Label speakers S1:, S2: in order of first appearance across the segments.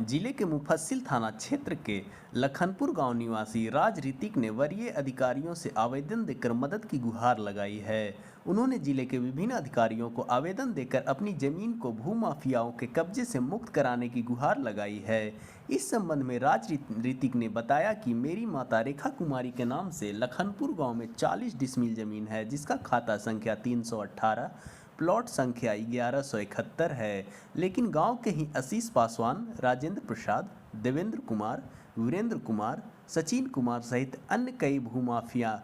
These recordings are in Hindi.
S1: जिले के मुफस्सिल थाना क्षेत्र के लखनपुर गांव निवासी राज ऋतिक ने वरीय अधिकारियों से आवेदन देकर मदद की गुहार लगाई है। उन्होंने जिले के विभिन्न अधिकारियों को आवेदन देकर अपनी जमीन को भूमाफियाओं के कब्जे से मुक्त कराने की गुहार लगाई है। इस संबंध में राज ऋतिक ने बताया कि मेरी माता रेखा कुमारी के नाम से लखनपुर गाँव में 40 डिसमिल जमीन है, जिसका खाता संख्या 318, प्लॉट संख्या 1171 है, लेकिन गांव के ही आशीष पासवान, राजेंद्र प्रसाद, देवेंद्र कुमार, वीरेंद्र कुमार, सचिन कुमार सहित अन्य कई भूमाफिया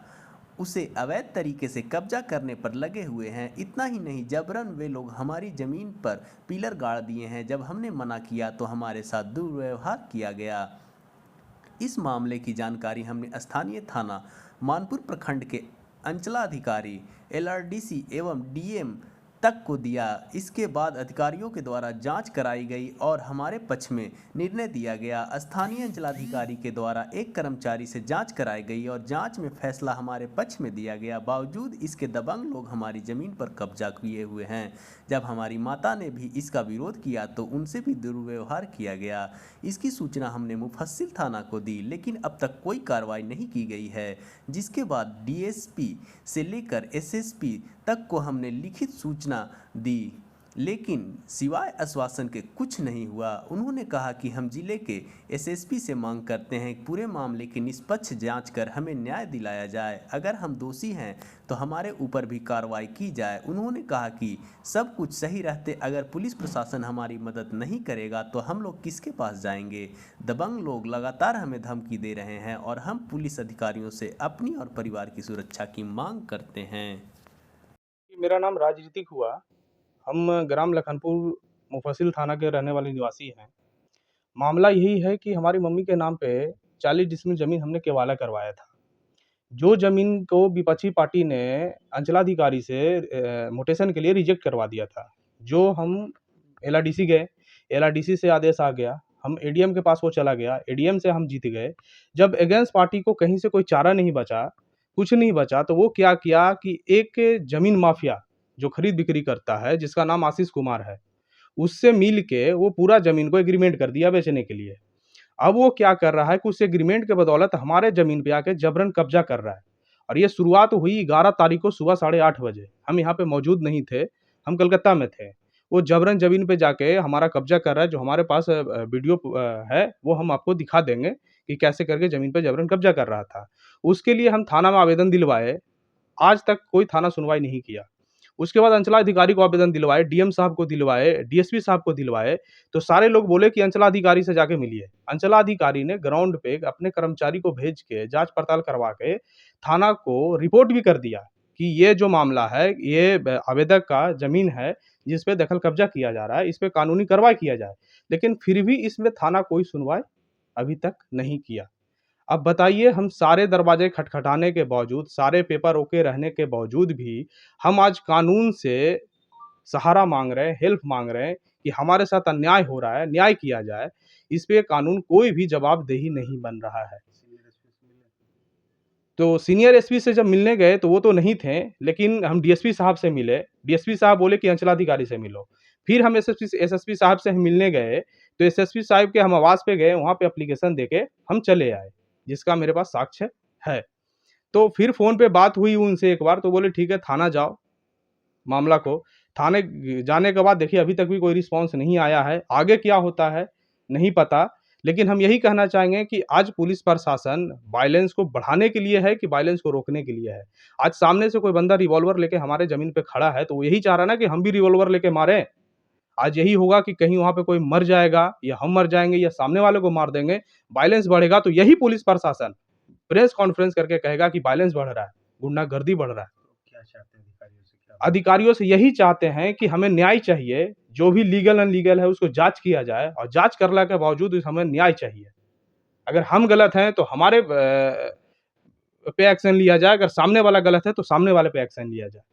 S1: उसे अवैध तरीके से कब्जा करने पर लगे हुए हैं। इतना ही नहीं, जबरन वे लोग हमारी ज़मीन पर पिलर गाड़ दिए हैं। जब हमने मना किया तो हमारे साथ दुर्व्यवहार किया गया। इस मामले की जानकारी हमने स्थानीय थाना मानपुर प्रखंड के अंचलाधिकारी, एलआरडीसी एवं डीएम तक को दिया। इसके बाद अधिकारियों के द्वारा जांच कराई गई और हमारे पक्ष में निर्णय दिया गया। स्थानीय अंचलाधिकारी के द्वारा एक कर्मचारी से जांच कराई गई और जांच में फैसला हमारे पक्ष में दिया गया। बावजूद इसके दबंग लोग हमारी ज़मीन पर कब्जा किए हुए हैं। जब हमारी माता ने भी इसका विरोध किया तो उनसे भी दुर्व्यवहार किया गया। इसकी सूचना हमने मुफस्सिल थाना को दी, लेकिन अब तक कोई कार्रवाई नहीं की गई है। जिसके बाद डीएसपी से लेकर एसएसपी तक को हमने लिखित सूचना दी, लेकिन सिवाय आश्वासन के कुछ नहीं हुआ। उन्होंने कहा कि हम जिले के एसएसपी से मांग करते हैं कि पूरे मामले की निष्पक्ष जांच कर हमें न्याय दिलाया जाए। अगर हम दोषी हैं तो हमारे ऊपर भी कार्रवाई की जाए। उन्होंने कहा कि सब कुछ सही रहते अगर पुलिस प्रशासन हमारी मदद नहीं करेगा तो हम लोग किसके पास जाएंगे। दबंग लोग लगातार हमें धमकी दे रहे हैं और हम पुलिस अधिकारियों से अपनी और परिवार की सुरक्षा की मांग करते हैं।
S2: मेरा नाम राज ऋतिक हुआ। हम ग्राम लखनपुर मुफस्सिल थाना के रहने वाले निवासी हैं। मामला यही है कि हमारी मम्मी के नाम पे 40 डिसमिल ज़मीन हमने केवाला करवाया था। जो ज़मीन को विपक्षी पार्टी ने अंचलाधिकारी से म्यूटेशन के लिए रिजेक्ट करवा दिया था। जो हम एलआरडीसी गए, एलआरडीसी से आदेश आ गया, हम एडीएम के पास वो चला गया, एडीएम से हम जीत गए। जब अगेंस्ट पार्टी को कहीं से कोई चारा नहीं बचा, कुछ नहीं बचा, तो वो क्या किया कि एक ज़मीन माफिया जो खरीद बिक्री करता है, जिसका नाम आशीष कुमार है, उससे मिल के वो पूरा ज़मीन को एग्रीमेंट कर दिया बेचने के लिए। अब वो क्या कर रहा है कि उस एग्रीमेंट के बदौलत हमारे ज़मीन पे आके जबरन कब्जा कर रहा है। और ये शुरुआत हुई 11 तारीख को सुबह 8:30 बजे। हम यहाँ पे मौजूद नहीं थे, हम कलकत्ता में थे। वो जबरन ज़मीन पे जाके हमारा कब्जा कर रहा है। जो हमारे पास वीडियो है, वो हम आपको दिखा देंगे कि कैसे करके ज़मीन पे जबरन कब्जा कर रहा था। उसके लिए हम थाना में आवेदन दिलवाए, आज तक कोई थाना सुनवाई नहीं किया। उसके बाद अंचलाधिकारी को आवेदन दिलवाए, डीएम साहब को दिलवाए, डीएसपी साहब को दिलवाए, तो सारे लोग बोले कि अंचलाधिकारी से जाके मिलिए। अंचलाधिकारी ने ग्राउंड पे अपने कर्मचारी को भेज के जांच पड़ताल करवा के थाना को रिपोर्ट भी कर दिया कि ये जो मामला है, ये आवेदक का ज़मीन है जिस पे दखल कब्जा किया जा रहा है, इस पे कानूनी कार्रवाई किया जाए। लेकिन फिर भी इसमें थाना कोई सुनवाई अभी तक नहीं किया। अब बताइए, हम सारे दरवाजे खटखटाने के बावजूद, सारे पेपर ओके रहने के बावजूद भी हम आज कानून से सहारा माँग रहे हैं, हेल्प माँग रहे हैं कि हमारे साथ अन्याय हो रहा है, न्याय किया जाए। इस पे कानून कोई भी जवाबदेही नहीं बन रहा है। तो सीनियर एसपी से जब मिलने गए तो वो तो नहीं थे, लेकिन हम डीएसपी साहब से मिले। डीएसपी साहब बोले कि अंचलाधिकारी से मिलो। फिर हम एसएसपी साहब से हम मिलने गए, तो एसएसपी साहब के हम आवास पे गए, वहाँ पे एप्लीकेशन देके हम चले आए, जिसका मेरे पास साक्ष्य है। तो फिर फ़ोन पे बात हुई उनसे एक बार, तो बोले ठीक है थाना जाओ। मामला को थाने जाने के बाद देखिए अभी तक भी कोई रिस्पॉन्स नहीं आया है। आगे क्या होता है नहीं पता, लेकिन हम यही कहना चाहेंगे कि आज पुलिस प्रशासन वायलेंस को बढ़ाने के लिए है कि वायलेंस को रोकने के लिए है। आज सामने से कोई बंदा रिवॉल्वर लेके हमारे ज़मीन पे खड़ा है, तो वो यही चाह रहा है ना कि हम भी रिवॉल्वर लेके मारें। आज यही होगा कि कहीं वहाँ पे कोई मर जाएगा, या हम मर जाएँगे, या सामने वाले को मार देंगे। वायलेंस बढ़ेगा तो यही पुलिस प्रशासन प्रेस कॉन्फ्रेंस करके कहेगा कि वायलेंस बढ़ रहा है, गुंडागर्दी बढ़ रहा है।
S3: क्या चाहते हैं अधिकारियों से, क्या
S2: अधिकारियों से यही चाहते हैं कि हमें न्याय चाहिए। जो भी लीगल अनलीगल है उसको जांच किया जाए, और जांच करने के बावजूद हमें न्याय चाहिए। अगर हम गलत हैं तो हमारे पे एक्शन लिया जाए, अगर सामने वाला गलत है तो सामने वाले पे एक्शन लिया जाए।